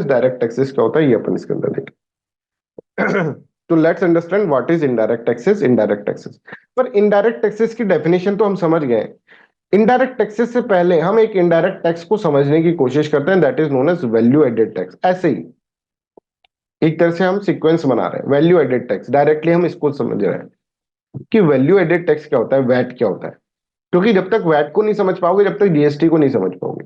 Direct taxes क्या होता है ये अपन इसके अंदर देखें। तो let's understand what is indirect taxes. Indirect taxes, पर इनडायरेक्ट टैक्सेस की डेफिनेशन तो हम समझ गए। इनडायरेक्ट टैक्सेस से पहले हम एक इनडायरेक्ट टैक्स को समझने की कोशिश करते हैं, that is known as value added tax. ऐसे ही एक तरह से हम सीक्वेंस बना रहे हैं। वैल्यू एडेड टैक्स डायरेक्टली हम इसको समझ रहे हैं कि वैल्यू एडेड टैक्स क्या होता है, वैट क्या होता है। क्योंकि जब तक वैट को नहीं समझ पाओगे, जब तक जीएसटी को नहीं समझ पाओगे।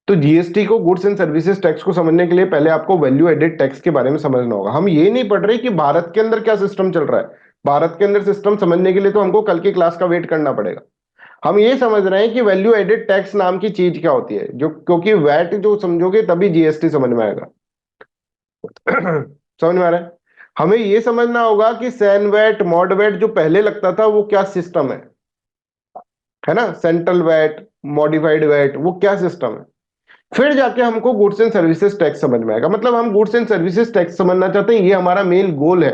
तो जीएसटी को, गुड्स एंड सर्विसेज टैक्स को समझने के लिए पहले आपको वैल्यू एडेड टैक्स के बारे में समझना होगा। हम ये नहीं पढ़ रहे कि भारत के अंदर क्या सिस्टम चल रहा है। भारत के अंदर सिस्टम समझने के लिए तो हमको कल की क्लास का वेट करना पड़ेगा। हम ये समझ रहे हैं कि वैल्यू एडेड टैक्स नाम की चीज क्या होती है, जो क्योंकि वैट जो समझोगे तभी जीएसटी समझ में आएगा। समझ में आ रहा है। हमें ये समझना होगा कि सैन वैट, मॉड वैट जो पहले लगता था वो क्या सिस्टम है ना, सेंट्रल वैट, मॉडिफाइड वैट, वो क्या सिस्टम है। फिर जाके हमको गुड्स एंड सर्विसेज टैक्स समझ में आएगा। मतलब हम गुड्स एंड सर्विसेज टैक्स समझना चाहते हैं, ये हमारा मेन गोल है,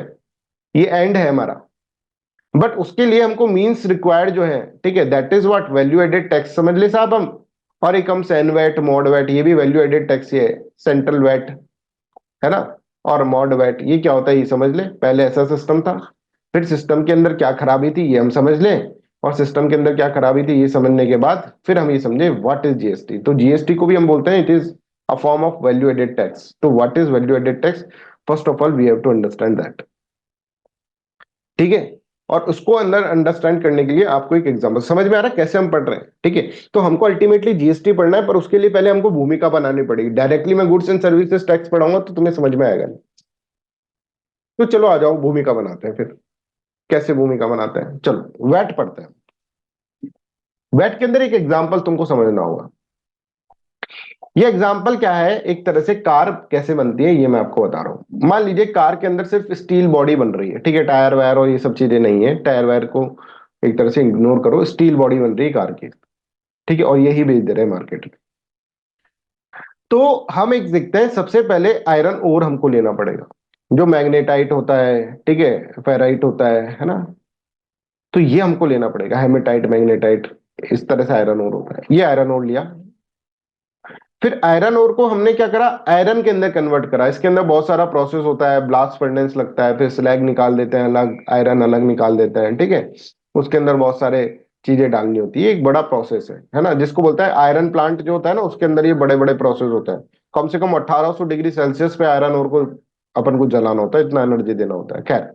ये एंड है हमारा। बट उसके लिए हमको मींस रिक्वायर्ड जो है, ठीक है, that is what value added tax समझ ले साहब हम। और एक हम सैन वैट, मॉड वैट, ये भी वैल्यू एडेड टैक्स ही है। सेंट्रल वैट है ना, और मॉड वैट ये क्या होता है ये समझ ले। पहले ऐसा सिस्टम था, फिर सिस्टम के अंदर क्या खराबी थी ये हम समझ लें, और सिस्टम के अंदर क्या खराबी थी ये समझने के बाद फिर हम ये समझे व्हाट इज जीएसटी। तो जीएसटी को भी हम बोलते हैं it is a form of value added tax. तो what is value added tax, first of all we have to understand that, ठीक है। और उसको अंदर अंडरस्टैंड करने के लिए आपको एक एग्जांपल समझ में आ रहा है कैसे हम पढ़ रहे हैं, ठीक है। तो हमको अल्टीमेटली जीएसटी पढ़ना है, पर उसके लिए पहले हमको भूमिका बनानी पड़ेगी। डायरेक्टली मैं गुड्स एंड सर्विसेज टैक्स पढ़ाऊंगा तो तुम्हें समझ में आएगा नहीं। तो चलो आ जाओ भूमिका बनाते हैं फिर। कैसे भूमिका बनाते हैं, चलो वैट पढ़ते हैं। वैट के अंदर एक एग्जांपल तुमको समझना होगा। ये एग्जांपल क्या है, एक तरह से कार कैसे बनती है ये मैं आपको बता रहा हूं। मान लीजिए कार के अंदर सिर्फ स्टील बॉडी बन रही है, ठीक है, टायर वायर और ये सब चीजें नहीं है। टायर वायर को एक तरह से इग्नोर करो, स्टील बॉडी बन रही है कार की, ठीक है, और यही बेच दे रहे हैं मार्केट में। तो हम एक देखते हैं, सबसे पहले आयरन ओर हमको लेना पड़ेगा, जो मैग्नेटाइट होता है, ठीक है, फेराइट होता है ना। तो ये हमको लेना पड़ेगा, हेमेटाइट, मैग्नेटाइट, इस तरह से आयरन ओर होता है। ये आयरन ओर लिया। फिर आयरन ओर को हमने क्या करा, आयरन के अंदर कन्वर्ट करा। इसके अंदर बहुत सारा प्रोसेस होता है, ब्लास्ट फर्नेस लगता है, फिर स्लैग निकाल देते हैं अलग, आयरन अलग निकाल देते हैं, ठीक है। उसके अंदर बहुत सारे चीजें डालनी होती है, एक बड़ा प्रोसेस है ना, जिसको बोलता है आयरन प्लांट जो होता है ना, उसके अंदर ये बड़े बड़े प्रोसेस होता है। कम से कम 1800 डिग्री सेल्सियस पे आयरन ओर को अपन को जलाना होता है, इतना एनर्जी देना होता है। खैर,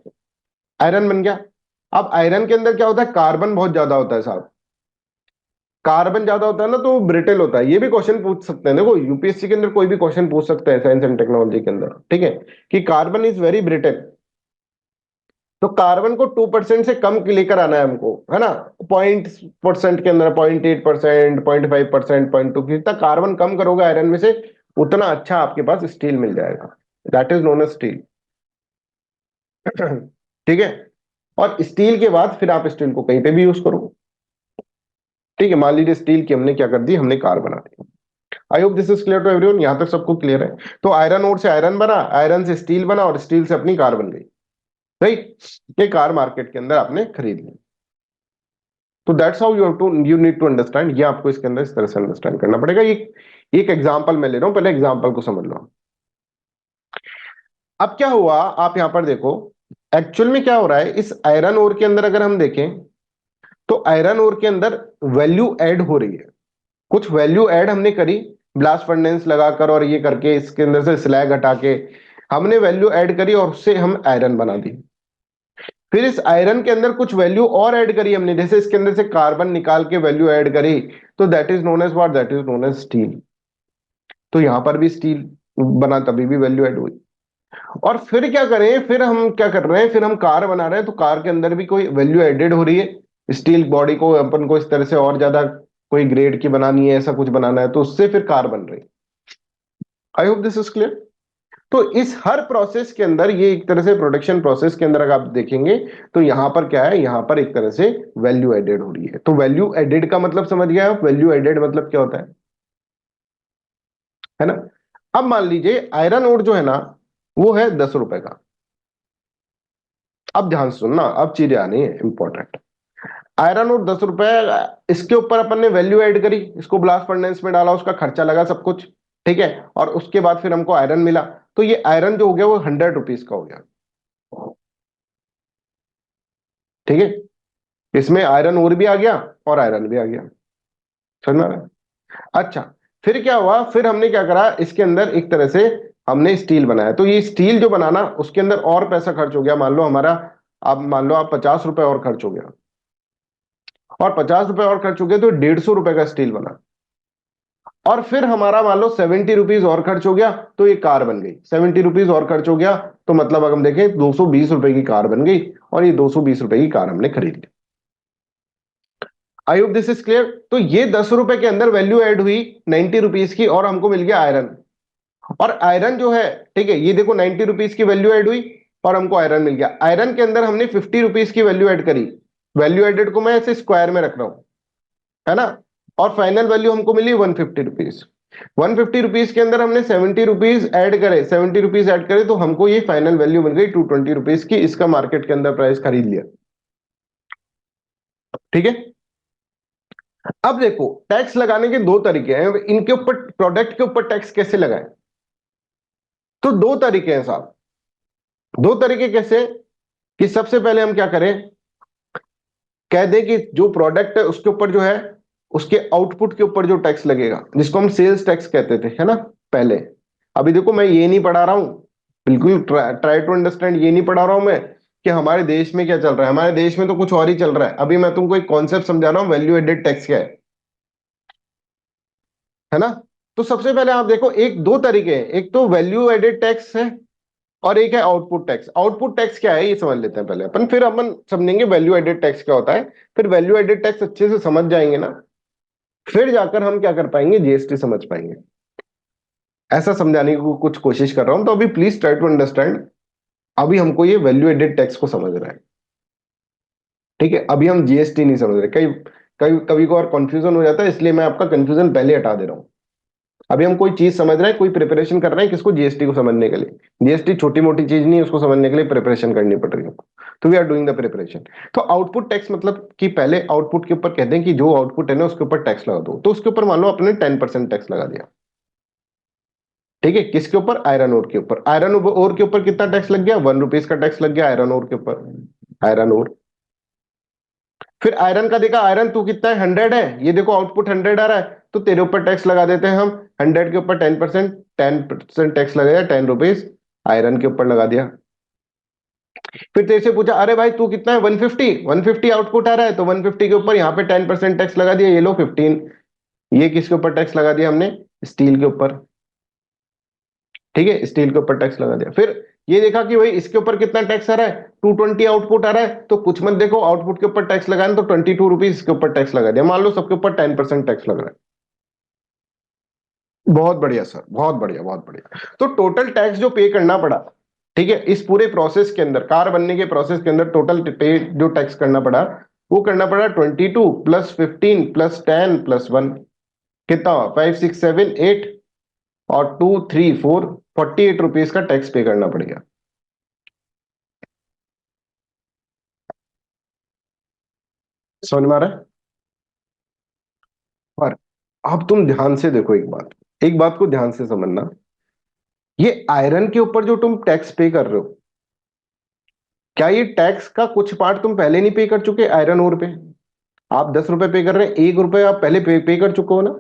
आयरन बन गया। अब आयरन के अंदर क्या होता है, कार्बन बहुत ज्यादा होता है साहब। कार्बन ज्यादा होता है ना तो ब्रिटेल होता है। ये भी क्वेश्चन पूछ सकते हैं, देखो यूपीएससी के अंदर कोई भी क्वेश्चन पूछ सकते हैं साइंस एंड टेक्नोलॉजी के अंदर, ठीक है, कि कार्बन इज वेरी ब्रिटेल। तो कार्बन को 2% से कम लेकर आना है हमको, है ना। 0% के अंदर 0.8%, 0.5%, 0.2, जितना कार्बन कम करोगे आयरन में से उतना अच्छा आपके पास स्टील मिल जाएगा। That is known as steel. ठीक है। और स्टील के बाद फिर आप स्टील को कहीं पे भी यूज करो, ठीक है। मान लीजिए स्टील की हमने क्या कर दी, हमने कार बना दी। I hope this is clear to everyone, यहां तक सबको क्लियर है। तो आयरन ओर से आयरन बना, आयरन से स्टील बना, और स्टील से अपनी कार बन गई, राइट। ये कार मार्केट के अंदर आपने खरीद ली। तो that's how you need to understand. ये आपको इसके अंदर इस तरह से अंडरस्टैंड करना पड़ेगा। ये एक एग्जांपल मैं ले रहा हूं, पहले एग्जांपल को समझ लो। अब क्या हुआ, आप यहां पर देखो एक्चुअल में क्या हो रहा है इस आयरन ओर के अंदर। अगर हम देखें तो आयरन ओर के अंदर वैल्यू ऐड हो रही है, कुछ वैल्यू ऐड हमने करी, ब्लास्ट फर्नेस लगाकर और ये करके, इसके अंदर से स्लैग हटा के हमने वैल्यू ऐड करी और उससे हम आयरन बना दी। फिर इस आयरन के अंदर कुछ वैल्यू और ऐड करी हमने, जैसे इसके अंदर से कार्बन निकाल के वैल्यू ऐड करी, तो that is known as what, that is known as steel. तो यहां पर भी स्टील बना, तभी भी वैल्यू ऐड हुई। और फिर क्या करें, फिर हम क्या कर रहे हैं, फिर हम कार बना रहे हैं, तो कार के अंदर भी कोई वैल्यू एडेड हो रही है। स्टील बॉडी को अपन को इस तरह से और ज्यादा कोई ग्रेड की बनानी है, ऐसा कुछ बनाना है, तो उससे फिर कार बन रही है। I hope this is clear. तो इस हर प्रोसेस के अंदर, ये एक तरह से प्रोडक्शन प्रोसेस के अंदर अगर आप देखेंगे तो यहां पर क्या है, यहां पर एक तरह से वैल्यू एडेड हो रही है। तो वैल्यू एडेड का मतलब समझ गया आप, वैल्यू एडेड मतलब क्या होता है ना। अब मान लीजिए आयरन ओर जो है ना, वो है 10 रुपए का। अब ध्यान से सुनना, अब चीजें आनी है इंपॉर्टेंट। आयरन ओर 10 रुपए, इसके ऊपर अपन ने वैल्यू ऐड करी, इसको ब्लास्ट फर्नेस में डाला, उसका खर्चा लगा सब कुछ, ठीक है, और उसके बाद फिर हमको आयरन मिला, तो ये आयरन जो हो गया वो 100 रुपीज का हो गया। ठीक है, इसमें आयरन ओर भी आ गया और आयरन भी आ गया। समझ में आ रहा है? अच्छा, फिर क्या हुआ, फिर हमने क्या करा, इसके अंदर एक तरह से हमने स्टील बनाया, तो ये स्टील जो बनाना उसके अंदर और पैसा खर्च हो गया, मान लो हमारा, आप मान लो आप 50 रुपए और खर्च हो गया, और 50 रुपए और खर्च हो गया तो 150 रुपए का स्टील बना। और फिर हमारा मान लो 70 रुपीज और खर्च हो गया, तो ये कार बन गई। 70 रुपीज और खर्च हो गया, तो मतलब अगर हम देखें 220 रुपए की कार बन गई, और ये 220 रुपए की कार हमने खरीद ली। I hope this is clear. तो ये 10 रुपए के अंदर वैल्यू ऐड हुई 90 रुपीज की, और हमको मिल गया आयरन। और आयरन जो है, ठीक है, ये देखो 90 रुपीज की वैल्यू ऐड हुई और हमको आयरन मिल गया। आयरन के अंदर हमने 50 रुपीज की वैल्यू ऐड करी, वैल्यू एडेड को मैं ऐसे स्क्वायर में रख रहा हूं, है ना, और फाइनल वैल्यू हमको मिली 150 रुपीज। 150 रुपीज के अंदर हमने 70 रुपीज ऐड करे, 70 रुपीज ऐड करे, तो हमको ये फाइनल वैल्यू मिल गई 220 रुपीज की। इसका मार्केट के अंदर प्राइस खरीद लिया। ठीक है, अब देखो टैक्स लगाने के दो तरीके हैं, इनके ऊपर, प्रोडक्ट के ऊपर टैक्स कैसे लगाएं। तो दो तरीके हैं साहब। दो तरीके कैसे, कि सबसे पहले हम क्या करें, कह दें कि जो प्रोडक्ट है उसके ऊपर जो है, उसके आउटपुट के ऊपर जो टैक्स लगेगा, जिसको हम सेल्स टैक्स कहते थे, है ना, पहले। अभी देखो मैं ये नहीं पढ़ा रहा हूं, बिल्कुल ट्राई टू अंडरस्टैंड, ये नहीं पढ़ा रहा हूं मैं कि हमारे देश में क्या चल रहा है। हमारे देश में तो कुछ और ही चल रहा है। अभी मैं तुमको एक कॉन्सेप्ट समझा रहा हूँ, वैल्यू एडेड टैक्स क्या है ना। तो सबसे पहले आप देखो, एक दो तरीके हैं, एक तो वैल्यू एडेड टैक्स है और एक है आउटपुट टैक्स। आउटपुट टैक्स क्या है ये समझ लेते हैं पहले अपन, फिर अपन समझेंगे वैल्यू एडेड टैक्स क्या होता है। फिर वैल्यू एडेड टैक्स अच्छे से समझ जाएंगे ना, फिर जाकर हम क्या कर पाएंगे, जीएसटी समझ पाएंगे। ऐसा समझाने की कुछ कोशिश कर रहा हूं, तो अभी प्लीज ट्राई टू अंडरस्टैंड। अभी हमको ये वैल्यू एडेड टैक्स को समझना है। ठीक है, अभी हम जीएसटी नहीं समझ रहे, कई कई कभी को और कंफ्यूजन हो जाता है, इसलिए मैं आपका कंफ्यूजन पहले हटा दे रहा हूं। अभी हम कोई चीज समझ रहे हैं, कोई प्रिपरेशन कर रहे हैं, किसको, जीएसटी को समझने के लिए। जीएसटी छोटी मोटी चीज नहीं है, उसको समझने के लिए प्रिपरेशन करनी पड़ रही है। तो we are doing the preparation. तो आउटपुट टैक्स मतलब कि पहले आउटपुट के ऊपर कहते हैं कि जो आउटपुट है ना उसके ऊपर टैक्स लगा दो। तो उसके ऊपर मान लो आपने 10% टैक्स लगा दिया। ठीक है, किसके ऊपर, आयरन ओर के ऊपर। आयरन ओर के ऊपर कितना टैक्स लग गया, 1 रुपीज का टैक्स लग गया आयरन ओर के ऊपर। आयरन ओर, फिर आयरन का देखा, आयरन तू कितना है, 100 है, ये देखो आउटपुट 100 आ रहा है, तो तेरे ऊपर टैक्स लगा देते हैं हम। 100 के ऊपर 10%, 10% टैक्स लगेगा, 10 रुपीज आयरन के ऊपर लगा दिया। फिर तेरे से पूछा, अरे भाई तू कितना है, 150, 150 आउटपुट आ रहा है, तो 150 के ऊपर यहाँ पे 10% टैक्स लगा दिया, ये लो 15। ये किसके ऊपर टैक्स लगा दिया हमने, स्टील के ऊपर। ठीक है, स्टील के ऊपर टैक्स लगा दिया। फिर ये देखा कि भाई इसके ऊपर कितना टैक्स आ रहा है, 220 आउटपुट आ रहा है, तो कुछ मत देखो, आउटपुट के ऊपर टैक्स लगाना, तो 22 रुपीज इसके ऊपर टैक्स लगा दिया। मान लो सबके ऊपर 10% टैक्स लग रहा है। बहुत बढ़िया सर, बहुत बढ़िया, बहुत बढ़िया। तो टोटल टैक्स जो पे करना पड़ा, ठीक है, इस पूरे प्रोसेस के अंदर, कार बनने के प्रोसेस के अंदर टोटल पे जो टैक्स करना पड़ा, वो करना पड़ा 22 प्लस 15 प्लस 10 प्लस 1। कितना हुआ, 5 6 7 8, और 2 3 4, 48 रुपीज का टैक्स पे करना पड़ेगा। समझ में आ रहा है। पर अब तुम ध्यान से देखो, एक बात को ध्यान से समझना, ये आयरन के ऊपर जो तुम टैक्स पे कर रहे हो, क्या ये टैक्स का कुछ पार्ट तुम पहले नहीं पे कर चुके आयरन ओर पे। आप 10 रुपए पे कर रहे हैं, 1 रुपए आप पहले पे कर चुके हो ना,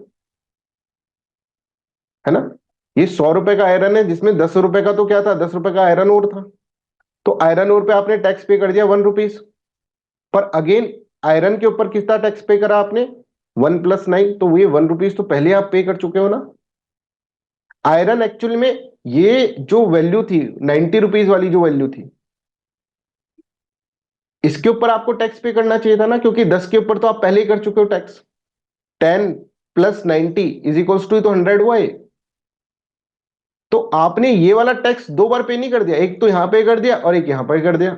है ना। ये 100 रुपए का आयरन है, जिसमें 10 रुपए का तो क्या था, 10 रुपए का आयरन ओर था। तो आयरन ओर पे आपने टैक्स पे कर दिया 1 रुपीज। पर अगेन आयरन के ऊपर कितना टैक्स पे करा आपने, 1 + 9, तो ये 1 रुपीज तो पहले आप पे कर चुके हो ना। आयरन एक्चुअली में, ये जो वैल्यू थी 90 रुपीज वाली जो वैल्यू थी, इसके ऊपर आपको टैक्स पे करना चाहिए था ना, क्योंकि 10 के ऊपर तो आप पहले ही कर चुके हो टैक्स। 10 + 90 = तो 100 हुआ है। तो आपने ये वाला टैक्स दो बार पे नहीं कर दिया, एक तो यहां पे कर दिया और एक यहां पे कर दिया।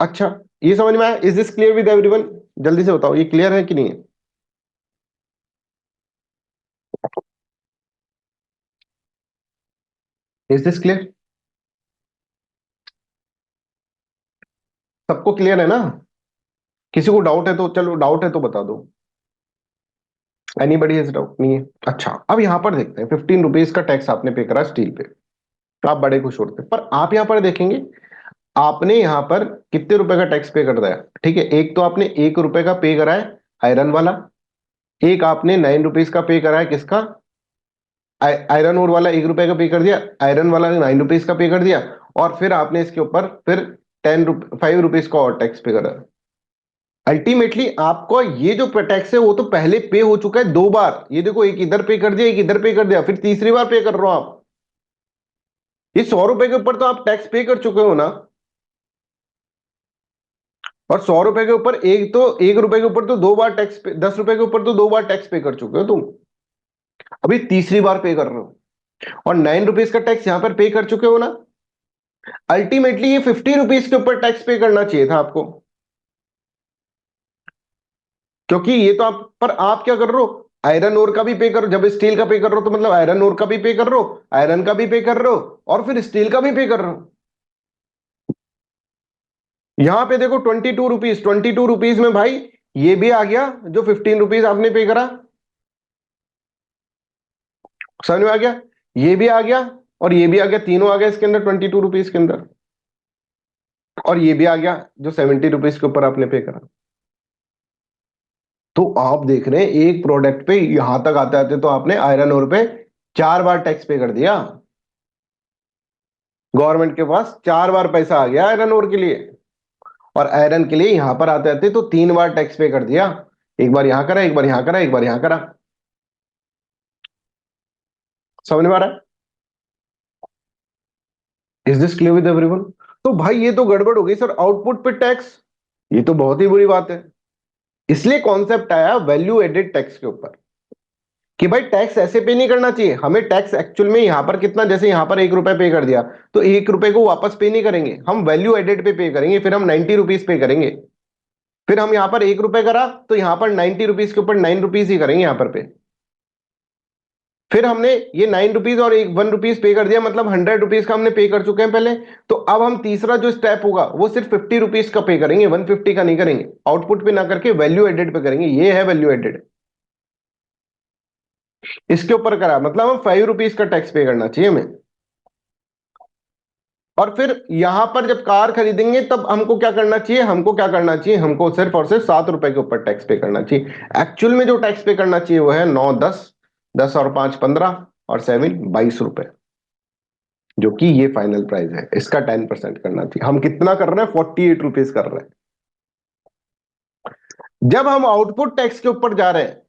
अच्छा, ये समझ में आया, is this clear with everyone. जल्दी से बताओ, ये क्लियर है कि नहीं है। इज दिस क्लियर, सबको क्लियर है ना। किसी को डाउट है तो चलो, डाउट है तो बता दो। Anybody is doubt? नहीं है। अच्छा, अब यहां पर देखते हैं, 15 रुपीज का टैक्स आपने पे करा स्टील पे, तो आप बड़े खुश होते हैं, पर आप यहां पर देखेंगे आपने यहां पर कितने रुपए का टैक्स पे कर दिया। ठीक है, एक तो आपने 1 रुपए का पे करा है आयरन वाला, एक आपने 9 रुपीज का पे करा है किसका, आयरन ओर वाला 1 रुपए का पे कर दिया, आयरन वाला 9 रुपीज का पे कर दिया, और फिर आपने इसके ऊपर फिर 5 रुपीज का और टैक्स पे करा। अल्टीमेटली आपको ये जो टैक्स है वो तो पहले पे हो चुका है 2 बार, ये देखो, एक इधर पे कर दिया, एक इधर पे कर दिया, फिर तीसरी बार पे कर रहे हो आप। ये 100 रुपए के ऊपर तो आप टैक्स पे कर चुके हो ना, और 100 रुपए के ऊपर, एक तो 1 रुपए के ऊपर तो 2 बार टैक्स पे, 10 रुपए के ऊपर तो 2 बार टैक्स पे कर चुके हो तुम, अभी तीसरी बार पे कर रहे हो, और 9 रुपीज का टैक्स यहां पर पे कर चुके हो ना। अल्टीमेटली ये 50 रुपीज के ऊपर टैक्स पे करना चाहिए था आपको, क्योंकि ये तो आप, पर आप क्या कर रहे हो, आयरन ओर का भी पे करो, जब स्टील का पे कर रहे हो तो मतलब आयरन ओर का भी पे कर रहे हो, आयरन का भी पे कर रहे हो, और फिर स्टील का भी पे कर रहे हो। यहां पे देखो 22 रुपीज, 22 रुपीज में भाई ये भी आ गया जो 15 रुपीज आपने पे करा, समझ में आ गया, ये भी आ गया और ये भी आ गया, तीनों आ गया इसके अंदर 22 रुपीज के अंदर, और ये भी आ गया जो 70 रुपीज के ऊपर आपने पे करा। तो आप देख रहे हैं एक प्रोडक्ट पे यहां तक आते आते तो आपने आयरन ओर पे 4 बार टैक्स पे कर दिया, गवर्नमेंट के पास 4 बार पैसा आ गया आयरन ओर के लिए, और आयरन के लिए यहां पर आते आते तो 3 बार टैक्स पे कर दिया, एक बार यहां करा, एक बार यहां करा, एक बार यहां करा। समझ में आ रहा है? Is this clear with everyone? तो भाई ये तो गड़बड़ हो गई सर, आउटपुट पे टैक्स, ये तो बहुत ही बुरी बात है। इसलिए कॉन्सेप्ट आया वैल्यू एडेड टैक्स के ऊपर, कि भाई टैक्स ऐसे पे नहीं करना चाहिए, हमें टैक्स एक्चुअल में यहां पर कितना, जैसे यहां पर 1 रुपए पे कर दिया, तो 1 रुपए को वापस पे नहीं करेंगे, हम वैल्यू एडेड पे करेंगे, फिर हम 90 रुपीज पे करेंगे। फिर हम यहां पर 1 रुपए करा तो यहां पर 90 रुपीज के ऊपर 9 रुपीज ही करेंगे यहां पर पे। फिर हमने ये 9 रुपीज और 1 रुपीज पे कर दिया, मतलब 100 रुपीज का हमने पे कर चुके हैं पहले। तो अब हम तीसरा जो स्टेप होगा वो सिर्फ 50 रुपीज का पे करेंगे, 150 का नहीं करेंगे, आउटपुट पे ना करके वैल्यू एडेड पे करेंगे, ये है वैल्यू एडेड। इसके ऊपर करा मतलब हम 5 रुपीज का टैक्स पे करना चाहिए हमें। और फिर यहां पर जब कार खरीदेंगे तब हमको क्या करना चाहिए, हमको क्या करना चाहिए, हमको सिर्फ और सिर्फ 7 रुपए के ऊपर टैक्स पे करना चाहिए। एक्चुअल में जो टैक्स पे करना चाहिए वो है 9, 10, 10 और 5 15, और 7 22 रुपए, जो कि ये फाइनल प्राइस है, इसका 10% करना चाहिए। हम कितना कर रहे हैं, 48 रुपीज कर रहे हैं। जब हम आउटपुट टैक्स के ऊपर जा रहे हैं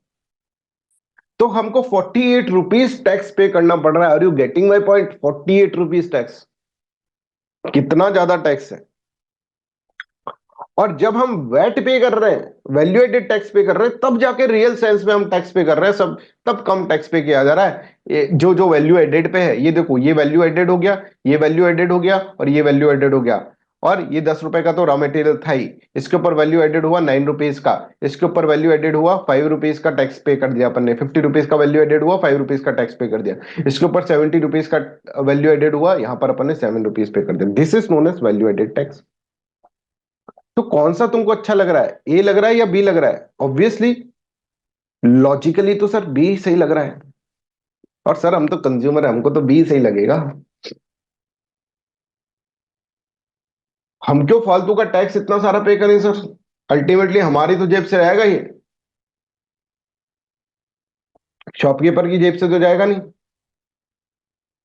तो हमको 48 रुपीज टैक्स पे करना पड़ रहा है। Are you getting my point? 48 rupees tax, कितना ज्यादा टैक्स है। और जब हम वैट पे कर रहे हैं, वैल्यू एडेड टैक्स पे कर रहे हैं, तब जाके रियल सेंस में हम टैक्स पे कर रहे हैं सब, तब कम टैक्स पे किया जा रहा है। जो जो वैल्यू एडेड पे है, ये देखो, ये वैल्यू एडेड हो गया, ये वैल्यू एडेड हो गया, और ये वैल्यू एडेड हो गया, और ये 10 रुपए का तो रॉ मटेरियल था ही, इसके ऊपर वैल्यू एडेड हुआ 9 रुपीज का, इसके ऊपर वैल्यू एडेड हुआ 5 रुपीज का टैक्स पे कर दिया अपन ने, 50 रुपीज का वैल्यू एडेड हुआ, 5 रुपीज का टैक्स पे कर दिया, इसके ऊपर 70 रुपीज का वैल्यू एडेड हुआ, यहाँ पर अपन ने 7 रुपीज पे कर दिया। This is known as value added tax. तो कौन सा तुमको अच्छा लग रहा है, ए लग रहा है या बी लग रहा है? ऑब्वियसली लॉजिकली तो सर बी सही लग रहा है, और सर हम तो कंज्यूमर है, हमको तो बी सही लगेगा। हम क्यों फालतू का टैक्स इतना सारा पे करें सर, अल्टीमेटली हमारी तो जेब से रहेगा ये, शॉपकीपर की जेब से तो जाएगा नहीं।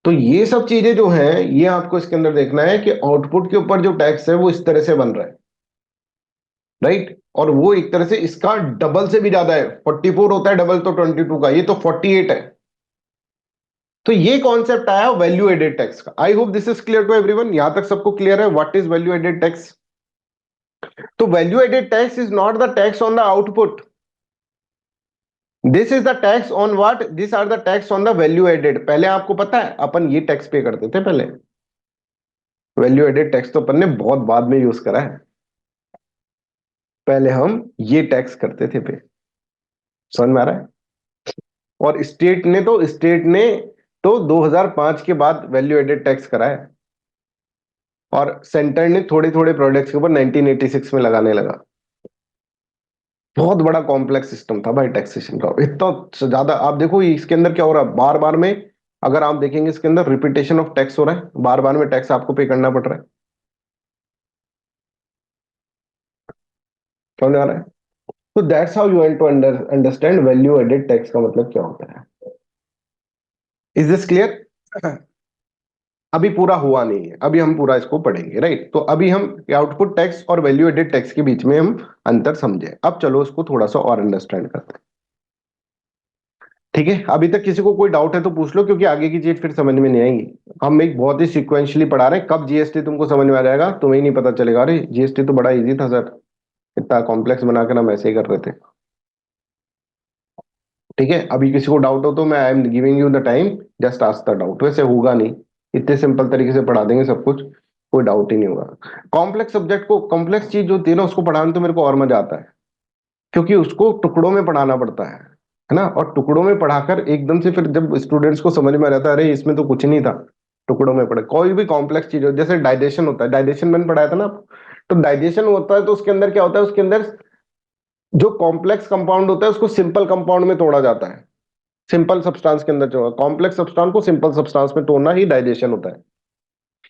तो ये सब चीजें जो हैं, ये आपको इसके अंदर देखना है कि आउटपुट के ऊपर जो टैक्स है वो इस तरह से बन रहा है, राइट, और वो एक तरह से इसका डबल से भी ज्यादा है। 44 होता है डबल तो 22 का, ये तो 48 है। तो ये कॉन्सेप्ट आया वैल्यू एडेड टैक्स का। I hope this is clear to everyone, यहां तक सबको क्लियर है what is value added tax? तो value added tax is not the tax on the output, this is the tax on what, this are the tax on the value added. पहले आपको पता है अपन ये टैक्स पे करते थे पहले, वैल्यू एडेड टैक्स तो अपन ने बहुत बाद में यूज करा है, पहले हम ये टैक्स करते थे पे। समझ में आ रहा है? और स्टेट ने तो 2005 के बाद वैल्यू एडेड टैक्स करा है, और सेंटर ने थोड़े थोड़े प्रोडक्ट्स के ऊपर 1986 में लगाने लगा। बहुत बड़ा कॉम्प्लेक्स सिस्टम था भाई टैक्सेशन का, इतना ज्यादा। आप देखो इसके अंदर क्या हो रहा है, बार बार में, अगर आप देखेंगे इसके अंदर रिपीटेशन ऑफ टैक्स हो रहा है, बार बार में टैक्स आपको पे करना पड़ रहा है। समझ आ रहा है? तो that's how you have to understand value added tax का मतलब क्या होता है। Is this clear? अभी पूरा हुआ नहीं है, अभी हम पूरा इसको पढ़ेंगे, राइट? तो अभी हम आउटपुट टैक्स और वैल्यू एडेड टैक्स के बीच में हम अंतर समझे। अब चलो इसको थोड़ा सा और अंडरस्टैंड करते हैं। ठीक है, अभी तक किसी को कोई डाउट है तो पूछ लो, क्योंकि आगे की चीज फिर समझ में नहीं आएगी। हम एक बहुत ही सिक्वेंशली पढ़ा रहे हैं, कब जीएसटी तुमको समझ में आ जाएगा तुम्हें ही नहीं पता चलेगा। अरे जीएसटी तो बड़ा इजी था सर, इतना कॉम्प्लेक्स बनाकर हम ऐसे ही कर रहे थे। ठीक है, अभी किसी को डाउट हो तो मैं I am giving you the time, just ask the doubt. वैसे होगा नहीं, इतने सिंपल तरीके से पढ़ा देंगे सब कुछ, कोई डाउट ही नहीं होगा। कॉम्प्लेक्स सब्जेक्ट को, कॉम्प्लेक्स चीज जो होती है ना, उसको पढ़ाने तो मेरे को और मजा आता है, क्योंकि उसको टुकड़ों में पढ़ाना पड़ता है ना। और टुकड़ों में पढ़ाकर एकदम से फिर जब स्टूडेंट्स को समझ में आ जाता है, अरे इसमें तो कुछ नहीं था, टुकड़ों में पढ़े। कोई भी कॉम्प्लेक्स चीज हो, जैसे डाइजेशन होता है, डाइजेशन मैंने पढ़ाया था ना। तो डाइजेशन होता है तो उसके अंदर क्या होता है, उसके अंदर जो कॉम्प्लेक्स कंपाउंड होता है उसको सिंपल कंपाउंड में तोड़ा जाता है। सिंपल सब्सटेंस के अंदर जो कॉम्प्लेक्स सब्सटेंस को सिंपल सब्सटेंस में तोड़ना ही डाइजेशन होता है।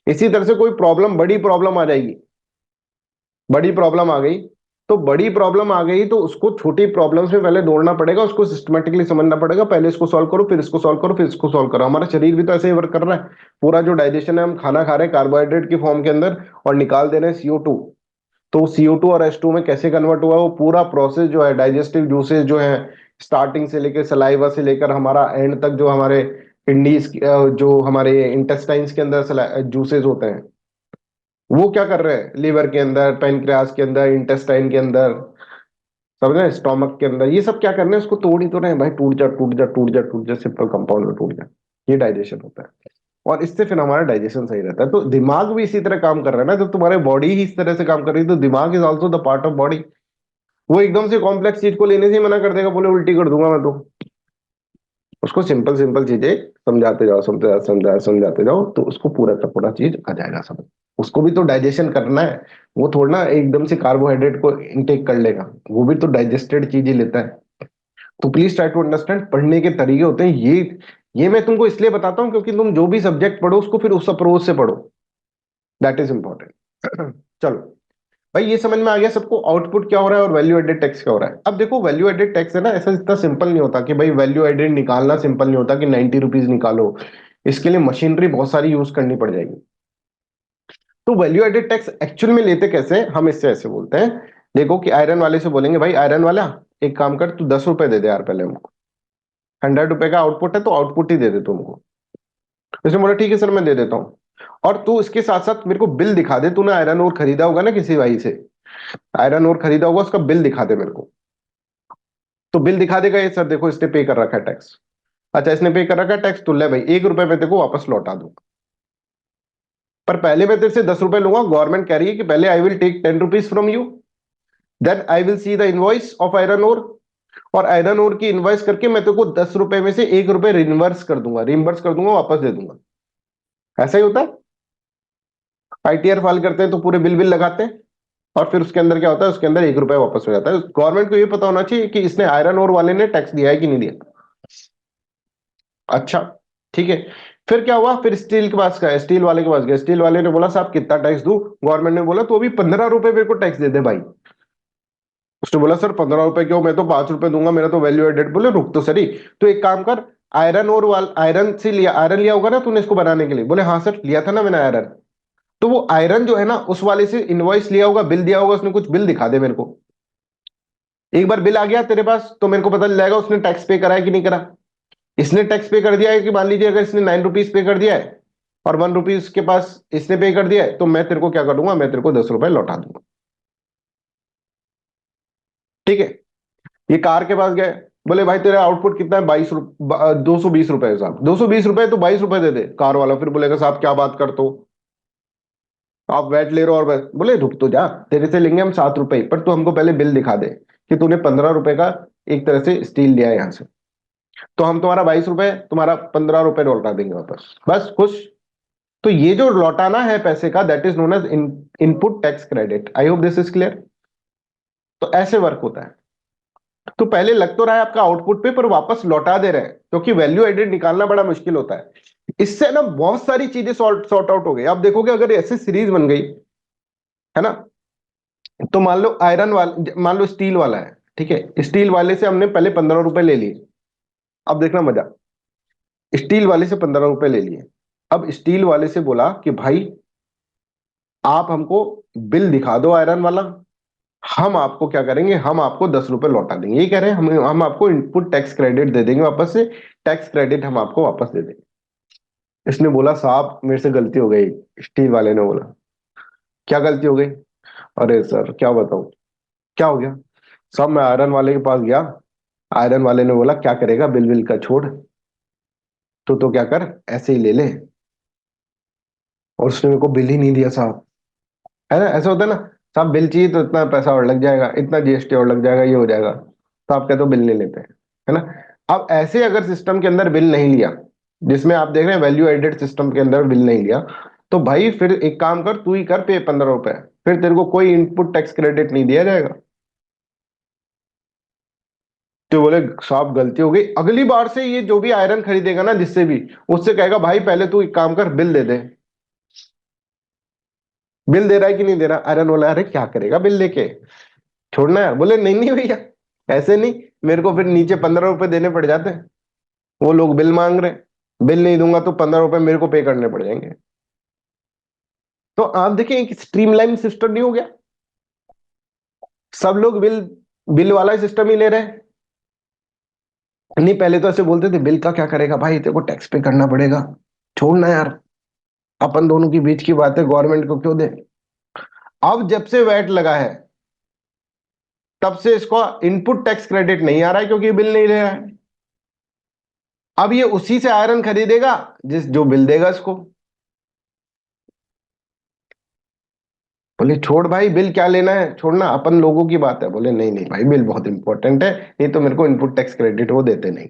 इसी तरह से कोई प्रॉब्लम, बड़ी प्रॉब्लम आ जाएगी, बड़ी प्रॉब्लम आ गई, तो बड़ी प्रॉब्लम आ गई तो उसको छोटी प्रॉब्लम्स में पहले दौड़ना पड़ेगा, उसको सिस्टमेटिकली समझना पड़ेगा। पहले इसको सॉल्व करो, फिर इसको सॉल्व करो, फिर इसको सॉल्व करो। हमारा शरीर भी तो ऐसे ही वर्क कर रहा है। पूरा जो डाइजेशन है, हम खाना खा रहे हैं कार्बोहाइड्रेट की फॉर्म के अंदर और निकाल दे रहे हैं CO2। तो CO2 और H2 में कैसे कन्वर्ट हुआ, वो पूरा प्रोसेस जो है, डाइजेस्टिव जूसेस जो है, स्टार्टिंग से लेकर सलाइवा से लेकर हमारा एंड तक, जो हमारे किडनीज, जो हमारे इंटेस्टाइन्स के अंदर जूसेस होते हैं, वो क्या कर रहे हैं लीवर के अंदर, पेनक्रियास के अंदर, इंटेस्टाइन के अंदर, समझ रहे हैं, स्टोमक के अंदर, ये सब क्या कर रहे हैं, उसको तोड़ ही तो रहे हैं भाई। टूट जा टूट जा टूट जा टूट जा, सिंपल कंपाउंड में टूट जा। ये डाइजेशन होता है, और इससे फिर हमारा डाइजेशन सही रहता है। तो दिमाग भी इसी तरह काम कर रहा है ना, जब तुम्हारे बॉडी ही इस तरह से काम कर रही है, तो दिमाग is also the part of body. वो एकदम से कॉम्प्लेक्स चीज को लेने से ही मना कर देगा, बोले उल्टी कर दूंगा मैं तो। उसको सिंपल सिंपल चीजें समझाते जाओ, समझाते जाओ, तो उसको पूरा का पूरा चीज आ जाएगा समझ। उसको भी तो डाइजेशन करना है, वो थोड़ा ना एकदम से कार्बोहाइड्रेट को इनटेक कर लेगा, वो भी तो डाइजेस्टेड चीज ही लेता है। तो प्लीज ट्राई टू अंडरस्टैंड, पढ़ने के तरीके होते हैं ये मैं तुमको इसलिए बताता हूँ क्योंकि तुम जो भी सब्जेक्ट पढ़ो उसको फिर उस अप्रोच से पढ़ो, दैट इज इंपॉर्टेंट। चलो भाई, ये समझ में आ गया सबको आउटपुट क्या हो रहा है और वैल्यू एडेड टैक्स क्या हो रहा है। अब देखो वैल्यू एडेड टैक्स है ना, ऐसा इतना सिंपल नहीं होता कि भाई वैल्यू एडेड निकालना सिंपल नहीं होता कि 90 रुपीज निकालो। इसके लिए मशीनरी बहुत सारी यूज करनी पड़ जाएगी। तो वैल्यू एडेड टैक्स एक्चुअल में लेते कैसे हैं, हम इससे ऐसे बोलते हैं। देखो कि आयरन वाले से बोलेंगे, भाई आयरन वाला एक काम कर, तू 10 रुपए दे दे यार पहले हमको। 100 रुपए का आउटपुट है तो आउटपुट ही दे दे तुमको। उसने बोला ठीक है सर मैं दे देता हूँ। और तू इसके साथ साथ मेरे को बिल दिखा दे, तूने आयरन और खरीदा होगा ना किसी भाई से, आयरन और खरीदा होगा, उसका बिल दिखा दे मेरे को। तो बिल दिखा देगा, ये सर देखो इसने पे कर रखा है टैक्स। अच्छा इसने पे कर रखा है टैक्स, तो ले भाई 1 रुपए में तेरे को वापस लौटा दूंगा। पर पहले मैं तेरे से 10 रुपए लूंगा, गवर्नमेंट कह रही है कि पहले I will take 10 rupees from you, then I will see the invoice of iron ore. और आयरन ओर की इनवॉइस करके मैं तेरे को 10 रुपए में से 1 रुपए रिन्वर्स कर दूंगा, रिम्बर्स कर दूंगा, वापस दे दूंगा। ऐसा ही होता है। ITR फाइल करते हैं तो पूरे बिल बिल लगाते हैं, और फिर उसके अंदर क्या होता है, उसके अंदर 1 रुपए वापस हो जाता है। गवर्नमेंट को ये पता होना चाहिए कि इसने आयरन ओर वाले ने टैक्स दिया है कि नहीं दिया। अच्छा ठीक है। फिर क्या हुआ, फिर स्टील के पास गया, स्टील वाले के पास गया, स्टील वाले ने बोला साहब कितना टैक्स दूं। गवर्नमेंट ने बोला तो अभी 15 रुपए मेरे को टैक्स दे दे भाई। उसने बोला सर 15 रुपए क्यों, मैं तो 5 रुपए दूंगा, मेरा तो वैल्यू एडेड। बोले रुक तो सरी, तो एक काम कर, आयरन और वाल आयरन से लिया, आयरन लिया होगा ना तूने इसको बनाने के लिए। बोले हाँ सर लिया था ना मैंने आयरन। तो वो आयरन जो है ना, उस वाले से इनवॉइस लिया होगा, बिल दिया होगा उसने, कुछ बिल दिखा दे मेरे को। एक बार बिल आ गया तेरे पास तो मेरे को पता चल जाएगा उसने टैक्स पे करा है कि नहीं करा। इसने टैक्स पे कर दिया है कि मान लीजिए अगर इसने 9 रुपीज पे कर दिया है और 1 रुपीज के पास इसने पे कर दिया है, तो मैं तेरे को क्या करूंगा, मैं तेरे को 10 रुपए लौटा दूंगा। ठीक है। ये कार के पास गए, बोले भाई तेरा आउटपुट कितना है, 220 रुपए साहब। 220 रुपए तो 22 रुपए दे दे। कार वाला फिर बोलेगा साहब क्या बात कर, तो आप वैट ले रहे हो और बोले रुक तो जा, तेरे से लेंगे हम 7 रुपए ही, पर तू हमको पहले बिल दिखा दे कि तूने 15 रुपए का एक तरह से स्टील लिया है यहाँ से। तो हम तुम्हारा 22 रुपए, तुम्हारा 15 रुपए लौटा देंगे वापस, बस खुश। तो ये जो लौटाना है पैसे का, that is known as input tax credit. I hope this is clear. तो ऐसे वर्क होता है। तो पहले लग तो रहा है आपका आउटपुट पे, पर वापस लौटा दे रहे हैं, क्योंकि वैल्यू एडेड निकालना बड़ा मुश्किल होता है। इससे ना बहुत सारी चीजें सॉर्ट आउट हो गई। आप देखोगे अगर ऐसी सीरीज बन गई है ना, तो मान लो आयरन वाला, मान लो स्टील वाला है, ठीक है, स्टील वाले से हमने पहले 15 रुपए ले लिए। अब देखना मजा, स्टील वाले से 15 रुपए ले लिए। अब स्टील वाले से बोला कि भाई आप हमको बिल दिखा दो आयरन वाला, हम आपको क्या करेंगे, हम आपको 10 रुपए लौटा देंगे। ये कह रहे हैं हम आपको इनपुट टैक्स क्रेडिट दे देंगे वापस से, टैक्स क्रेडिट हम आपको वापस दे देंगे। इसने बोला साहब मेरे से गलती हो गई। स्टील वाले ने बोला क्या गलती हो गई? अरे सर क्या बताऊं, क्या हो गया? साहब मैं आयरन वाले के पास गया, आयरन वाले ने बोला क्या करेगा, बिल बिल का छोड़, तो क्या कर, ऐसे ही ले ले। और उसने मेरे को बिल ही नहीं दिया साहब। है ना, ऐसा होता है ना, साहब बिल चाहिए तो इतना पैसा और लग जाएगा, इतना जीएसटी और लग जाएगा, ये हो जाएगा, तो आप कहते हो बिल नहीं लेते हैं, है ना। अब ऐसे अगर सिस्टम के अंदर बिल नहीं लिया, जिसमें आप देख रहे हैं वैल्यू एडेड सिस्टम के अंदर बिल नहीं लिया, तो भाई फिर एक काम कर, तू ही कर पे 15 रुपए, फिर तेरे को कोई इनपुट टैक्स क्रेडिट नहीं दिया जाएगा। तो बोले साहब गलती हो गई, अगली बार से ये जो भी आयरन खरीदेगा ना जिससे भी, उससे कहेगा भाई पहले तू एक काम कर, बिल दे दे। बिल दे रहा है कि नहीं दे रहा? आयरन वाला अरे क्या करेगा बिल लेके, छोड़ना है। बोले नहीं नहीं भैया, ऐसे नहीं, मेरे को फिर नीचे 15 रुपए देने पड़ जाते हैं, वो लोग बिल मांग रहे हैं, बिल नहीं दूंगा तो 15 रुपए मेरे को पे करने पड़ जाएंगे। तो आप देखें एक स्ट्रीमलाइन सिस्टम नहीं हो गया, सब लोग बिल, बिल वाला सिस्टम ही ले रहे हैं। नहीं पहले तो ऐसे बोलते थे बिल का क्या करेगा भाई, तेरे को टैक्स पे करना पड़ेगा, छोड़ना यार, अपन दोनों के बीच की बात है, गवर्नमेंट को क्यों दे। अब जब से वैट लगा है, तब से इसको इनपुट टैक्स क्रेडिट नहीं आ रहा है, क्योंकि बिल नहीं ले रहा है। अब ये उसी से आयरन खरीदेगा जिस जो बिल देगा इसको। बोले छोड़ भाई, बिल क्या लेना है, छोड़ना, अपन लोगों की बात है। बोले नहीं नहीं भाई, बिल बहुत इंपॉर्टेंट है, नहीं तो मेरे को इनपुट टैक्स क्रेडिट वो देते नहीं।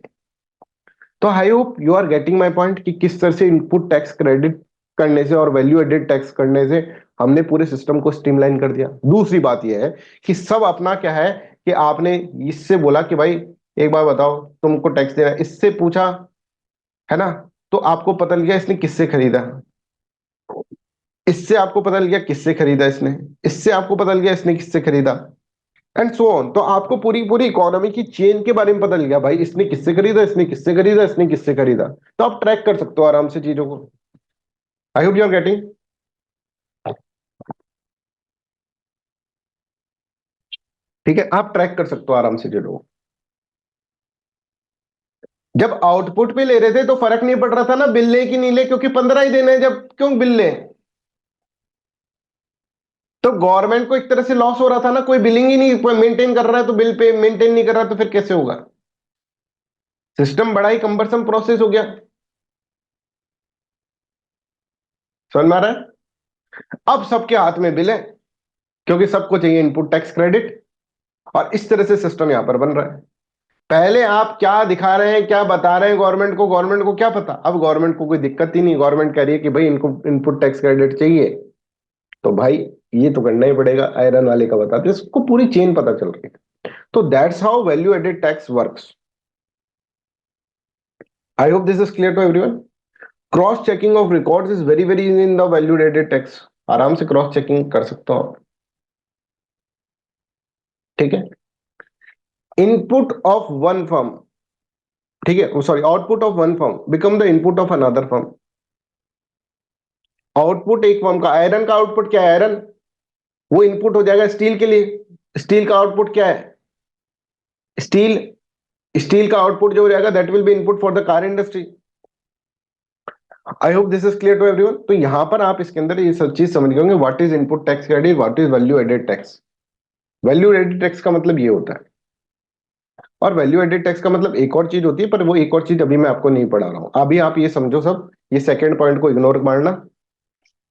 तो I hope you are getting my point कि किस तरह से इनपुट टैक्स क्रेडिट करने से और वैल्यू एडेड टैक्स करने से हमने पूरे सिस्टम को स्ट्रीमलाइन कर दिया। दूसरी बात यह है कि सब अपना क्या है, कि आपने इससे बोला कि भाई एक बार बताओ तुमको टैक्स देना है, इससे पूछा, है ना, तो आपको पता लग गया इसने किससे खरीदा, इससे आपको पता लग गया किससे खरीदा इसने, इससे आपको पता लग गया इसने किससे खरीदा, एंड सो ऑन। तो आपको पूरी पूरी इकोनॉमी की चेन के बारे में पता लग गया, भाई इसने किससे खरीदा, इसने किससे खरीदा, इसने किससे खरीदा। तो आप ट्रैक कर सकते हो आराम से चीजों को। I hope you are getting. ठीक है, आप ट्रैक कर सकते हो आराम से चीजों को। जब आउटपुट पे ले रहे थे तो फर्क नहीं पड़ रहा था ना बिल ले कि नहीं ले, क्योंकि 15 ही देने हैं, जब क्यों बिल ले। तो गवर्नमेंट को एक तरह से लॉस हो रहा था ना, कोई बिलिंग ही नहीं मेंटेन कर रहा है, तो बिल पे मेंटेन नहीं कर रहा तो फिर कैसे होगा। सिस्टम बड़ा ही कंबरसम प्रोसेस हो गया। समझ में आ रहा है? अब सबके हाथ में बिल है, क्योंकि सबको चाहिए इनपुट टैक्स क्रेडिट, और इस तरह से सिस्टम यहां पर बन रहा है। पहले आप क्या दिखा रहे हैं, क्या बता रहे हैं गवर्नमेंट को क्या पता। अब गवर्नमेंट को कोई दिक्कत ही नहीं, गवर्नमेंट कह रही है कि भाई इनको इनपुट टैक्स क्रेडिट चाहिए, तो भाई ये तो करना ही पड़ेगा। आयरन वाले का बताते हैं, इसको पूरी चेन पता चल रही है। तो that's how value added tax works. I hope this is clear to everyone. Cross checking of records is very very in the value added tax. आराम से क्रॉस चेकिंग कर सकते हो आप। ठीक है, इनपुट ऑफ वन फर्म, ठीक है, sorry, output of one firm become the input of another firm. Output एक फर्म का, आयरन का आउटपुट क्या है, आयरन, वो इनपुट हो जाएगा स्टील के लिए। स्टील का आउटपुट क्या है, स्टील, स्टील का आउटपुट जो हो जाएगा that will be input for the car industry. I hope this is clear to everyone. तो यहां पर आप इसके अंदर ये सब चीज समझ गए होंगे, what is input tax credit, what is value added tax. Value added tax का मतलब ये होता है, और वैल्यू एडेड टैक्स का मतलब एक और चीज होती है, पर वो एक और चीज अभी मैं आपको नहीं पढ़ा रहा हूं। अभी आप ये समझो सब, ये सेकंड पॉइंट को इग्नोर मारना,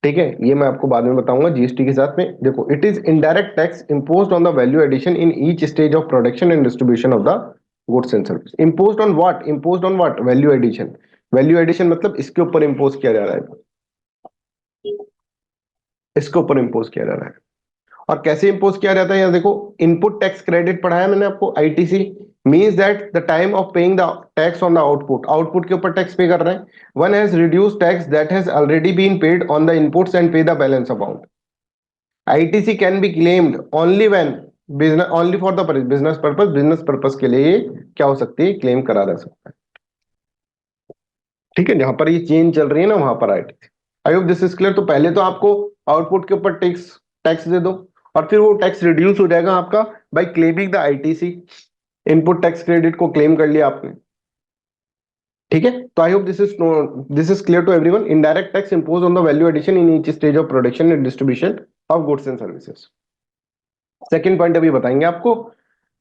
ठीक है, ये मैं आपको बाद में बताऊंगा जीएसटी के साथ में। देखो, it is indirect tax imposed on the value addition in each stage of production and distribution of the goods and service. Imposed on what, imposed on what, value addition. Value addition मतलब इसके ऊपर impose किया जा रहा है, इसके ऊपर impose किया जा रहा है। और कैसे इंपोज किया जाता है, यहाँ देखो इनपुट टैक्स क्रेडिट पढ़ाया मैंने आपको, ITC means that the time of paying the tax on the output, output के ऊपर टैक्स पे कर रहे हैं, one has reduce tax that has already been paid on the inputs and pay the balance amount. ITC can be claimed only when business, only for the business purpose, business purpose के लिए ये क्या हो सकती है, claim करा जा सकता है। ठीक है, जहां पर ये चेंज चल रही है ना वहां पर ITC. I hope this is clear. तो पहले तो आपको आउटपुट के ऊपर टैक्स टैक्स दे दो, और फिर वो टैक्स रिड्यूस हो जाएगा आपका by claiming the ITC, input tax credit को क्लेम कर लिया आपने। ठीक है, तो I hope this is clear to everyone. Indirect tax impose on the value addition in each stage of production and distribution of goods and services. Second point अभी बताएंगे आपको।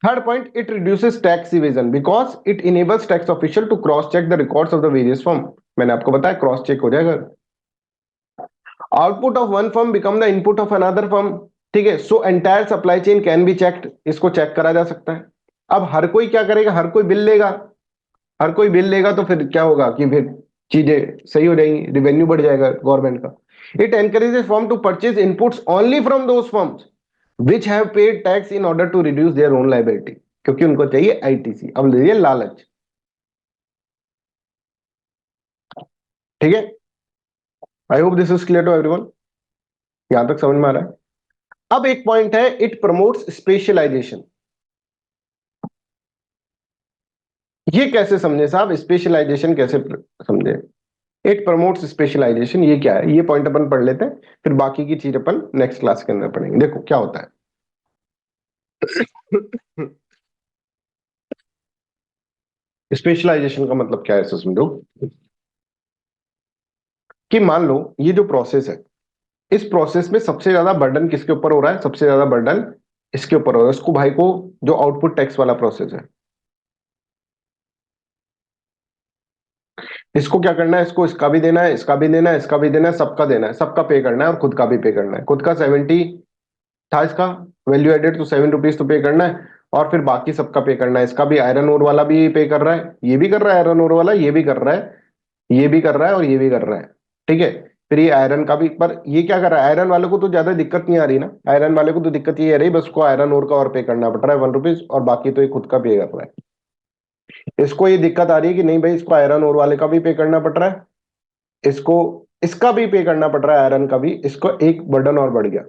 Third point, it reduces tax evasion because it enables tax official to cross check the records of the various firm. मैंने आपको बताया cross check हो जाएगा। Output of one firm become the input of another firm. ठीक है, so entire supply chain can be checked, इसको check करा जा सकता है। अब हर कोई क्या करेगा, हर कोई बिल लेगा, हर कोई बिल लेगा तो फिर क्या होगा कि फिर चीजें सही हो जाएंगी, रिवेन्यू बढ़ जाएगा गवर्नमेंट का। It encourages firm to purchase inputs only from those firms which have paid tax in order to reduce their own liability, क्योंकि उनको चाहिए आईटीसी, अब ले लालच। ठीक है, I hope this is clear to everyone, यहां तक समझ में आ रहा है। अब एक पॉइंट है, इट प्रमोट्स स्पेशलाइजेशन। ये कैसे समझे साहब, स्पेशलाइजेशन कैसे समझे? इट प्रमोट्स स्पेशलाइजेशन, ये क्या है, ये पॉइंट अपन पढ़ लेते हैं, फिर बाकी की चीज अपन नेक्स्ट क्लास के अंदर पढ़ेंगे। देखो क्या होता है। स्पेशलाइजेशन का मतलब क्या है, ऐसा समझो कि मान लो ये जो प्रोसेस है, इस प्रोसेस में सबसे ज्यादा बर्डन किसके ऊपर हो रहा है, सबसे ज्यादा बर्डन इसके ऊपर हो रहा है, इसको भाई को, जो आउटपुट टैक्स वाला प्रोसेस है, इसको क्या करना है, इसको इसका भी देना है, इसका भी देना है, इसका भी देना है, सबका देना है, सबका पे करना है, और खुद का भी पे करना है। खुद का 70 था इसका वैल्यू एडेड, तो 7 रुपीज तो पे करना है, और फिर बाकी सबका पे करना है। इसका भी आयरन ओर वाला भी पे कर रहा है, ये भी कर रहा है आयरन ओर वाला, ये भी कर रहा है, ये भी कर रहा है, और ये भी कर रहा है। ठीक है, फिर ये आयरन का भी, पर ये क्या कर रहा है, आयरन वाले को तो ज्यादा दिक्कत नहीं आ रही ना, आयरन वाले को तो दिक्कत ये आ रही बस को आयरन ओर का और पे करना पड़ रहा है 1 रुपीज, और बाकी तो ये खुद का पे कर रहा है। इसको ये दिक्कत आ रही है कि नहीं भाई, इसको आयरन ओर वाले का भी पे करना पड़ रहा है, इसको इसका भी पे करना पड़ रहा है, आयरन का भी, इसको एक बर्डन और बढ़ गया।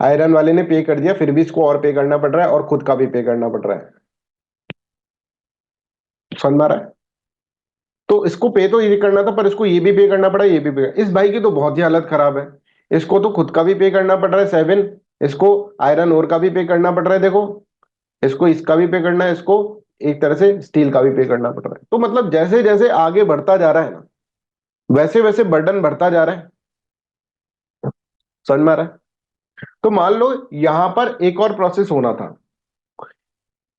आयरन वाले ने पे कर दिया, फिर भी इसको और पे करना पड़ रहा है, और खुद का भी पे करना पड़ रहा है। समझ में आ रहा है? तो इसको पे तो ये करना था, पर इसको ये भी पे करना पड़ा, ये भी पे। इस भाई की तो बहुत ही हालत खराब है, इसको तो खुद का भी पे करना पड़ रहा है 7, इसको आयरन ओर का भी पे करना पड़ रहा है, देखो इसको इसका भी पे करना है, इसको एक तरह से स्टील का भी पे करना पड़ रहा है। तो मतलब जैसे जैसे आगे बढ़ता जा रहा है ना, वैसे वैसे बर्डन बढ़ता जा रहा है। समझ में आ रहा है? तो मान लो यहां पर एक और प्रोसेस होना था,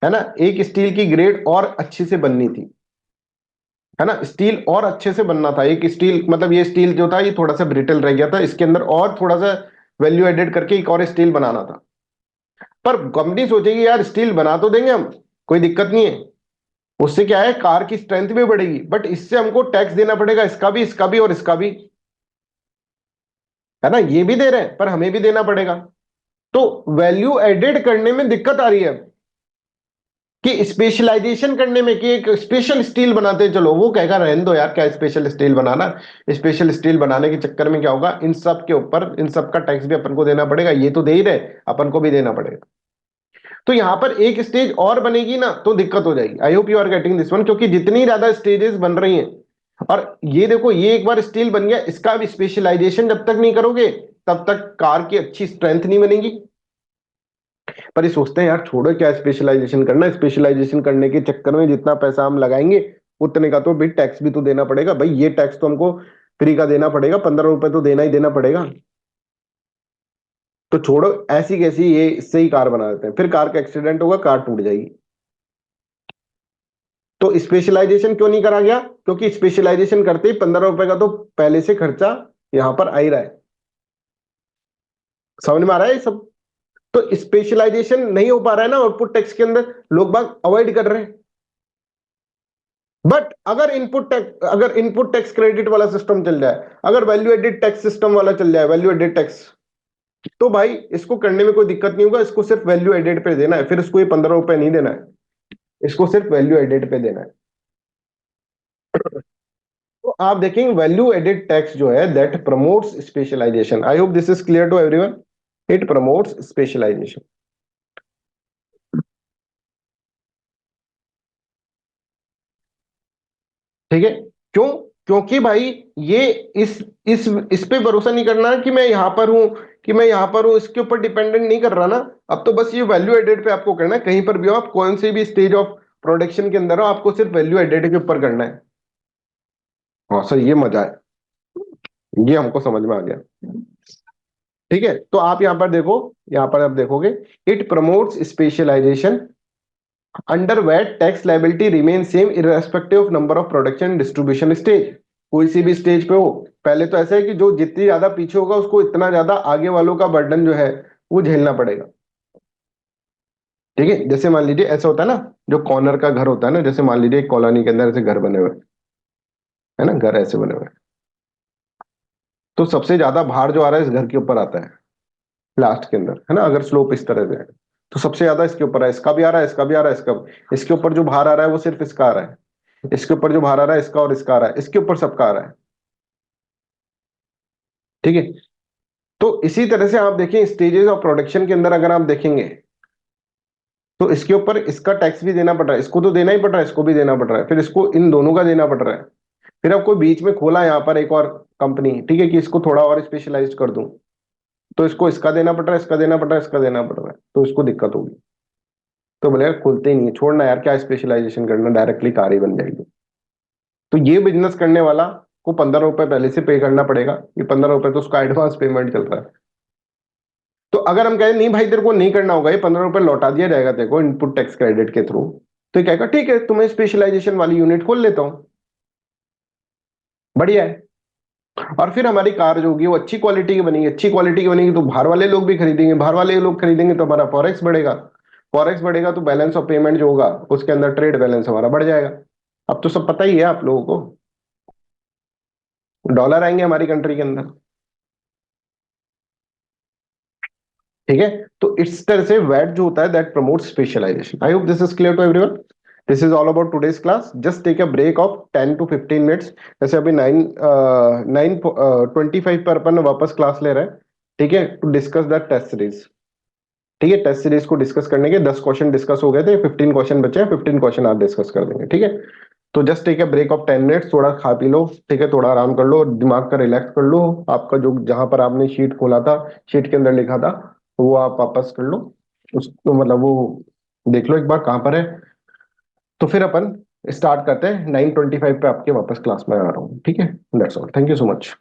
है ना, एक स्टील की ग्रेड और अच्छी से बननी थी, है ना, स्टील और अच्छे से बनना था। एक स्टील मतलब ये स्टील जो था ये थोड़ा सा ब्रिटल रह गया था, इसके अंदर और थोड़ा सा वैल्यू एडेड करके एक और स्टील बनाना था। पर कंपनी सोचेगी यार स्टील बना तो देंगे हम, कोई दिक्कत नहीं है, उससे क्या है कार की स्ट्रेंथ भी बढ़ेगी, बट इससे हमको टैक्स देना पड़ेगा, इसका भी, इसका भी, और इसका भी, है ना, ये भी दे रहे हैं पर हमें भी देना पड़ेगा। तो वैल्यू एडेड करने में दिक्कत आ रही है अब, कि स्पेशलाइजेशन करने में, कि एक स्पेशल स्टील बनाते हैं, चलो वो कहेगा रहने दो यार, क्या स्पेशल स्टील बनाना, स्पेशल स्टील बनाने के चक्कर में क्या होगा, इन सब के ऊपर इन सब का टैक्स भी अपन को देना पड़ेगा, ये तो दे ही रहे, अपन को भी देना पड़ेगा। तो यहां पर एक स्टेज और बनेगी ना तो दिक्कत हो जाएगी। I hope you are getting this one, क्योंकि जितनी ज्यादा स्टेजेस बन रही हैं, और ये देखो ये एक बार स्टील बन गया, इसका भी स्पेशलाइजेशन जब तक नहीं करोगे तब तक कार की अच्छी स्ट्रेंथ नहीं बनेगी। पर ये सोचते हैं यार छोड़ो क्या स्पेशलाइजेशन करना, स्पेशलाइजेशन करने के चक्कर में जितना पैसा हम लगाएंगे उतने का तो भाई टैक्स भी तो देना पड़ेगा, भाई ये टैक्स तो हमको फ्री का देना पड़ेगा, 15 रुपए तो देना ही देना पड़ेगा। तो छोड़ो ऐसी कैसी, ये इससे ही कार बना देते हैं, फिर कार का एक्सीडेंट होगा, कार टूट जाएगी। तो स्पेशलाइजेशन क्यों नहीं करा गया, क्योंकि स्पेशलाइजेशन करते ही 15 रुपए का तो पहले से खर्चा यहां पर आ ही रहा है। समझ में आ रहा है ये सब? तो स्पेशलाइजेशन नहीं हो पा रहा है ना आउटपुट टैक्स के अंदर, लोग बाग अवॉइड कर रहे हैं। बट अगर इनपुट टैक्स क्रेडिट वाला सिस्टम चल जाए, अगर वैल्यू एडेड टैक्स सिस्टम वाला चल जाए, वैल्यू एडेड टैक्स, तो भाई इसको करने में कोई दिक्कत नहीं होगा, इसको सिर्फ वैल्यू एडेड पे देना है, फिर इसको ये 15 रुपए नहीं देना है, इसको सिर्फ वैल्यू एडेड पे देना है। तो आप देखेंगे वैल्यू एडेड टैक्स जो है that promotes specialisation. I hope this is clear to everyone. It promotes specialisation. ठीक है। क्यों? क्योंकि भाई ये इस इस इस पे भरोसा नहीं करना कि मैं यहां पर हूं, कि मैं यहां पर हूं, इसके ऊपर डिपेंडेंट नहीं कर रहा ना। अब तो बस ये वैल्यू एडेड पे आपको करना है, कहीं पर भी हो आप, कौन से भी स्टेज ऑफ प्रोडक्शन के अंदर हो, आपको सिर्फ वैल्यू एडेड के ऊपर करना है। हाँ सर, ये मजा है, ये हमको समझ में आ गया। ठीक है, तो आप यहां पर देखो, यहां पर आप देखोगे it promotes specialisation under VAT tax liability remain same irrespective of number of production distribution stage. कोई सी भी स्टेज पे हो, पहले तो ऐसा है कि जो जितनी ज्यादा पीछे होगा उसको इतना ज्यादा आगे वालों का बर्डन जो है वो झेलना पड़ेगा। ठीक है, जैसे मान लीजिए ऐसा होता है ना, जो कॉर्नर का घर होता है ना, जैसे मान लीजिए एक कॉलोनी के अंदर ऐसे घर बने हुए हैं, है ना, घर ऐसे बने हुए हैं, तो सबसे ज्यादा भार जो आ रहा है इस घर के ऊपर आता है लास्ट के अंदर, है ना, अगर स्लोप इस तरह से है तो सबसे ज्यादा इसके ऊपर है, इसका भी आ रहा है, इसका भी आ रहा है, इसके ऊपर जो भार आ रहा है वो सिर्फ इसका आ रहा है, इसके ऊपर जो भार आ रहा है इसका और इसका आ रहा है, इसके ऊपर सबका आ रहा है। ठीक है, तो इसी तरह से आप देखें स्टेजेस ऑफ प्रोडक्शन के अंदर अगर आप देखेंगे तो इसके ऊपर इसका टैक्स भी देना पड़ रहा है, इसको तो देना ही पड़ रहा है, इसको भी देना पड़ रहा है, फिर इसको इन दोनों का देना पड़ रहा है। फिर आपको बीच में खोला यहाँ पर एक और कंपनी, ठीक है, कि इसको थोड़ा और स्पेशलाइज कर दूं, तो इसको इसका देना पड़ रहा है, इसका देना पड़ रहा है, इसका देना पड़ रहा है, तो इसको दिक्कत होगी। तो बोलेगा खुलते ही नहीं है, छोड़ना यार क्या स्पेशलाइजेशन करना, डायरेक्टली कार ही बन जाएगी। तो ये बिजनेस करने वाला को 15 रुपए पहले से पे करना पड़ेगा, ये 15 रुपए तो उसका एडवांस पेमेंट चल रहा है। तो अगर हम कहें नहीं भाई तेरे को नहीं करना होगा, ये 15 रुपए लौटा दिया जाएगा तेरे को इनपुट टैक्स क्रेडिट के थ्रू, तो ये कहेगा ठीक है तुम्हें स्पेशलाइजेशन वाली यूनिट खोल लेता हूँ, बढ़िया है। और फिर हमारी कार जो होगी वो अच्छी क्वालिटी की बनेगी, अच्छी क्वालिटी की बनेगी तो बाहर वाले लोग भी खरीदेंगे, बाहर वाले लोग खरीदेंगे तो हमारा फॉरेक्स बढ़ेगा, फॉरेक्स बढ़ेगा तो बैलेंस ऑफ पेमेंट जो होगा उसके अंदर ट्रेड बैलेंस हमारा बढ़ जाएगा। अब तो सब पता ही है आप लोगों को, डॉलर आएंगे हमारी कंट्री के अंदर। ठीक है, तो इस तरह से वैट जो होता है that promote specialization. I hope this is clear to everyone. This is all about today's class, just take a break of 10 to 15 minutes. जैसे अभी 9:25 पर अपन वापस क्लास ले रहे हैं, ठीक है, to discuss the test series. ठीक है, टेस्ट सीरीज को डिस्कस करने के 10 क्वेश्चन डिस्कस हो गए थे, 15 क्वेश्चन बचे हैं, 15 क्वेश्चन आप डिस्कस कर देंगे। ठीक है, तो just take a break of 10 minutes, थोड़ा खा पी लो, ठीक है, थोड़ा आराम कर लो, दिमाग का रिलैक्स कर लो, आपका जो जहां पर आपने शीट खोला था, शीट के अंदर लिखा था वो आप वापस कर लो, उसको मतलब वो देख लो एक बार कहाँ पर है। तो फिर अपन स्टार्ट करते हैं, 9:25 पे आपके वापस क्लास में आ रहा हूँ। ठीक है, that's all, thank you so much.